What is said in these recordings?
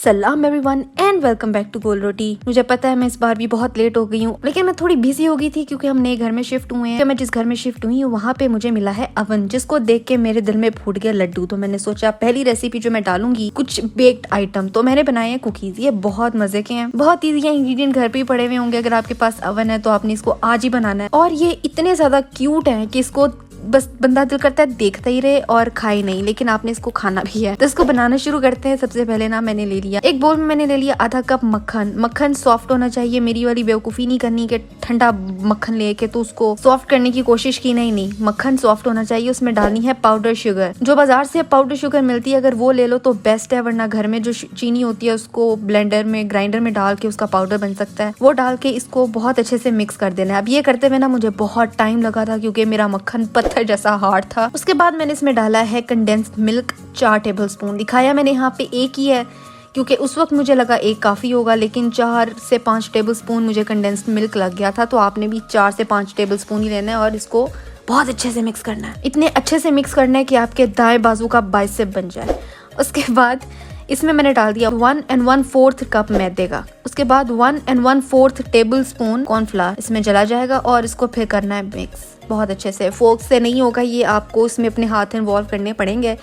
सलाम everyone and welcome back to Gol Roti. मुझे पता है मैं इस बार भी बहुत लेट हो गई हूँ, लेकिन मैं थोड़ी बिजी हो गई थी क्योंकि हम नए घर में शिफ्ट हुए हैं। तो मैं जिस घर में शिफ्ट हुई हूँ वहाँ पे मुझे मिला है अवन, जिसको देख के मेरे दिल में फूट गया लड्डू। तो मैंने सोचा पहली रेसिपी जो मैं डालूंगी कुछ बेक्ड आइटम। तो मैंने बनाए हैं कुकीज। ये बहुत मजे के हैं, बहुत ईजी है, इंग्रेडिएंट घर पे ही पड़े हुए होंगे। अगर आपके पास अवन है तो आपने इसको आज ही बनाना है। और ये इतने ज्यादा क्यूट है कि इसको बस बंदा दिल करता है देखता ही रहे और खाए नहीं, लेकिन आपने इसको खाना भी है। तो इसको बनाना शुरू करते हैं। सबसे पहले ना मैंने ले लिया एक बोल में, मैंने ले लिया आधा कप मक्खन। मक्खन सॉफ्ट होना चाहिए। मेरी वाली बेवकूफी नहीं करनी कि ठंडा मक्खन लेके तो उसको सॉफ्ट करने की कोशिश की, नहीं, मक्खन सॉफ्ट होना चाहिए। उसमें डालनी है पाउडर शुगर। जो बाजार से पाउडर शुगर मिलती है अगर वो ले लो तो बेस्ट है, वरना घर में जो चीनी होती है उसको ब्लेंडर में ग्राइंडर में डाल के उसका पाउडर बन सकता है। वो डाल के इसको बहुत अच्छे से मिक्स कर देना है। अब ये करते हुए ना मुझे बहुत टाइम लगा था क्योंकि मेरा मक्खन पत्थर जैसा हार्ड था। उसके बाद मैंने इसमें डाला है कंडेंस्ड मिल्क 4 टेबलस्पून। दिखाया मैंने यहाँ पे एक ही है क्योंकि उस वक्त मुझे लगा एक काफी होगा, लेकिन 4 से 5 टेबलस्पून मुझे कंडेंस्ड मिल्क लग गया था। तो आपने भी 4 से 5 टेबलस्पून ही लेना है और इसको बहुत अच्छे से मिक्स करना है। इतने अच्छे से मिक्स करना है कि आपके दाएं बाजू का बाइसेप बन जाए। उसके बाद इसमें मैंने डाल दिया 1 1/4 कप मैदे का। उसके बाद 1 1/4 टेबलस्पून कॉर्नफ्लावर इसमें चला जाएगा और इसको फिर करना है मिक्स बहुत अच्छे से। फोर्क से नहीं होगा ये, आपको इसमें अपने हाथ इन्वॉल्व करने पड़ेंगे।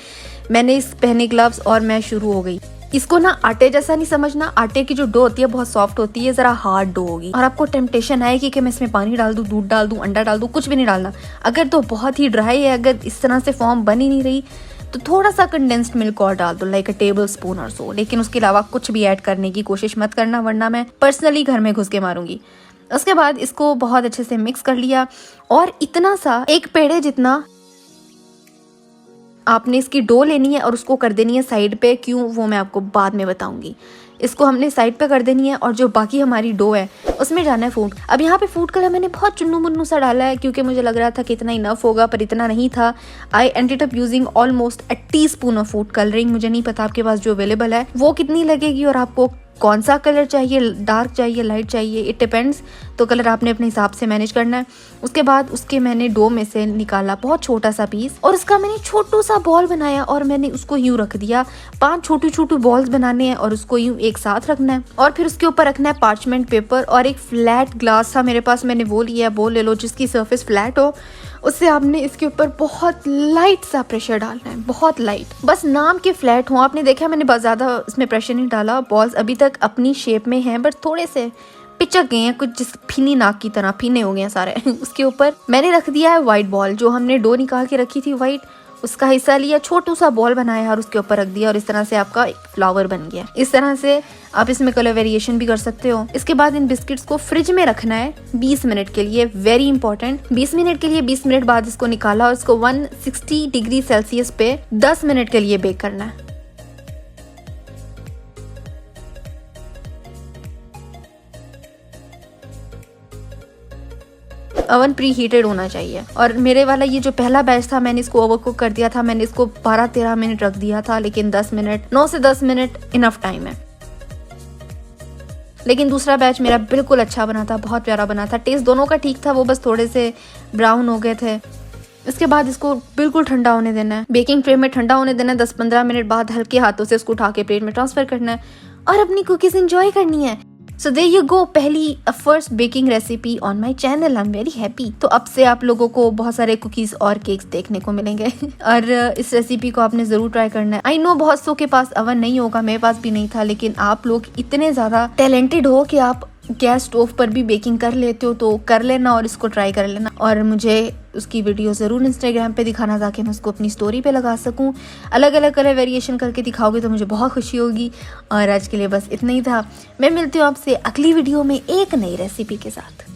मैंने इस पहने ग्लव्स और मैं शुरू हो गई। इसको ना आटे जैसा नहीं समझना। आटे की जो डो होती है बहुत सॉफ्ट होती है, जरा हार्ड डो होगी और आपको टेम्पटेशन आएगी कि मैं इसमें पानी डाल दूं, दूध डाल दूं, अंडा डाल दूं, कुछ भी नहीं डालना। अगर तो बहुत ही ड्राई है, अगर इस तरह से फॉर्म बन ही नहीं रही तो थोड़ा सा कंडेंस्ड मिल्क और डाल दो, लाइक 1 टेबलस्पून और सो। लेकिन उसके अलावा कुछ भी ऐड करने की कोशिश मत करना, वरना मैं पर्सनली घर में घुस के मारूंगी। उसके बाद इसको बहुत अच्छे से मिक्स कर लिया और इतना सा एक पेड़े जितना आपने इसकी डो लेनी है और उसको कर देनी है साइड पे। क्यों वो मैं आपको बाद में बताऊंगी। इसको हमने साइड पे कर देनी है और जो बाकी हमारी डो है उसमें जाना है फूड। अब यहाँ पे फूड कलर मैंने बहुत चुन्नू मुन्नू सा डाला है क्योंकि मुझे लग रहा था कि इतना इनफ होगा, पर इतना नहीं था। I ended up using almost 1 teaspoon of food colouring. मुझे नहीं पता आपके पास जो अवेलेबल है वो कितनी लगेगी और आपको कौन सा कलर चाहिए, डार्क चाहिए, लाइट चाहिए, इट डिपेंड्स। तो कलर आपने अपने हिसाब से मैनेज करना है। उसके बाद उसके मैंने डो में से निकाला बहुत छोटा सा पीस और उसका मैंने छोटू सा बॉल बनाया और मैंने उसको यूं रख दिया। 5 छोटू छोटू बॉल्स बनाने हैं और उसको यूं एक साथ रखना है और फिर उसके ऊपर रखना है पार्चमेंट पेपर और एक फ्लैट ग्लास था मेरे पास, मैंने वो लिया। वो ले लो जिसकी सरफेस फ्लैट हो। उससे आपने इसके ऊपर बहुत लाइट सा प्रेशर डालना है, बहुत लाइट, बस नाम के फ्लैट हो। आपने देखा मैंने बहुत ज्यादा इसमें प्रेशर नहीं डाला। बॉल्स अभी तक अपनी शेप में हैं बट थोड़े से पिचक गए हैं, कुछ जिस फीनी नाक की तरह फीने हो गए हैं सारे। उसके ऊपर मैंने रख दिया है व्हाइट बॉल, जो हमने डो निकाल के रखी थी व्हाइट, उसका हिस्सा लिया, छोटू सा बॉल बनाया और उसके ऊपर रख दिया और इस तरह से आपका एक फ्लावर बन गया। इस तरह से आप इसमें कलर वेरिएशन भी कर सकते हो। इसके बाद इन बिस्किट्स को फ्रिज में रखना है 20 मिनट के लिए, वेरी इंपॉर्टेंट। 20 मिनट के लिए, 20 मिनट बाद इसको निकाला और इसको 160 डिग्री सेल्सियस पे 10 मिनट के लिए बेक करना है। ओवन प्री हीटेड होना चाहिए। और मेरे वाला ये जो पहला बैच था मैंने इसको ओवर कुक कर दिया था। मैंने इसको 12-13 मिनट रख दिया था, लेकिन 10 मिनट, 9 से 10 मिनट इनफ टाइम है। लेकिन दूसरा बैच मेरा बिल्कुल अच्छा बना था, बहुत प्यारा बना था। टेस्ट दोनों का ठीक था, वो बस थोड़े से ब्राउन हो गए थे। इसके बाद इसको बिल्कुल ठंडा होने देना है, बेकिंग ट्रे में ठंडा होने देना है। 10-15 मिनट बाद हल्के हाथों से इसको उठा के प्लेट में ट्रांसफर करना है और अपनी कुकीज एंजॉय करनी है। सो देयर यू गो, पहली first baking recipe on my channel. I am very happy. तो अब से आप लोगों को बहुत सारे कुकीज और केक्स देखने को मिलेंगे और इस रेसिपी को आपने जरूर ट्राई करना है। आई नो बहुत सौ के पास अवन नहीं होगा, मेरे पास भी नहीं था, लेकिन आप लोग इतने ज्यादा टैलेंटेड हो कि आप गैस स्टोव पर भी बेकिंग कर लेते हो, तो कर लेना और इसको ट्राई कर लेना। और मुझे उसकी वीडियो ज़रूर इंस्टाग्राम पे दिखाना ताकि मैं उसको अपनी स्टोरी पे लगा सकूं। अलग अलग कलर वेरिएशन करके दिखाओगे तो मुझे बहुत खुशी होगी। और आज के लिए बस इतना ही था। मैं मिलती हूँ आपसे अगली वीडियो में एक नई रेसिपी के साथ।